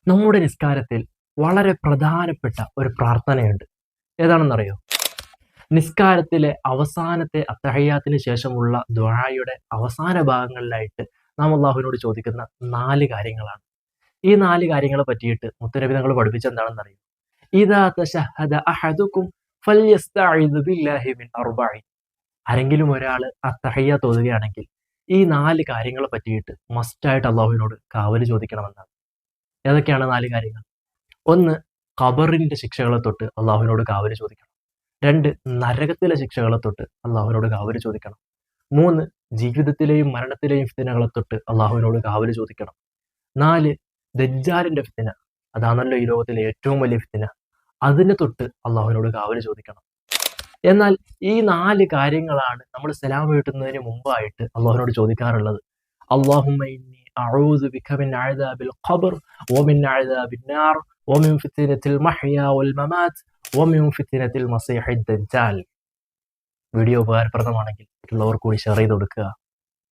നമ്മുടെ നിസ്കാരത്തിൽ വളരെ പ്രധാനപ്പെട്ട ഒരു പ്രാർത്ഥനയുണ്ട്. ഏതാണെന്നറിയോ? നിസ്കാരത്തിലെ അവസാനത്തെ അത്തഹയ്യാത്തിന് ശേഷമുള്ള ദുആയുടെ അവസാന ഭാഗങ്ങളിലായിട്ട് നാം അല്ലാഹുവിനോട് ചോദിക്കുന്ന 4 കാര്യങ്ങളാണ്. ഈ 4 കാര്യങ്ങളെ പറ്റിയിട്ട് മുത്തുനബി തങ്ങൾ പഠിപ്പിച്ചെന്താണെന്നറിയോ? ഇദാ തശഹദ അഹദുക്കും ഫല്യസ്തഇദ് ബില്ലാഹി മിൻ അർബഇൻ. ആരെങ്കിലും ഒരാൾ അത്തഹയ്യാത്ത് ഓതുകയാണെങ്കിൽ ഈ 4 കാര്യങ്ങളെ പറ്റിയിട്ട് മസ്റ്റായിട്ട് അല്ലാഹുവിനോട് കാവല് ചോദിക്കണമെന്നാണ്. ഏതൊക്കെയാണ് 4 കാര്യങ്ങൾ? 1. ഖബറിന്റെ ശിക്ഷകളെ തൊട്ട് അല്ലാഹുവിനോട് കാവല് ചോദിക്കണം. 2. നരകത്തിലെ ശിക്ഷകളെ തൊട്ട് അല്ലാഹുവിനോട് കാവല് ചോദിക്കണം. 3. ജീവിതത്തിലെയും മരണത്തിലെയും ഫിത്നകളെ തൊട്ട് അല്ലാഹുവിനോട് കാവല് ചോദിക്കണം. 4. ദജ്ജാലിന്റെ ഫിത്ന, അതാണല്ലോ ഈ ലോകത്തിലെ ഏറ്റവും വലിയ ഫിത്ന, അതിനെ തൊട്ട് അല്ലാഹുവിനോട് കാവല് ചോദിക്കണം. എന്നാൽ ഈ 4 കാര്യങ്ങളാണ് നമ്മൾ സലാം വീട്ടുന്നതിന് മുമ്പായിട്ട് അല്ലാഹുവിനോട് ചോദിക്കാറുള്ളത്. അല്ലാഹുമ്മ ഇന്നി അഊദു ബിക മിൻ അദാബിൽ ഖബ്ർ വമിൻ അദാബിൻ നാർ വമിൻ ഫിത്നത്തിൽ മഹ്യാ വൽ മമാത് വമിൻ ഫിത്നത്തിൽ മസീഹിദ് ദജ്ജാൽ. വീഡിയോ ഉപകാരപ്രദമാണെങ്കിൽ മറ്റുള്ളവർക്ക് കൂടി ഷെയർ ചെയ്ത് കൊടുക്കുക.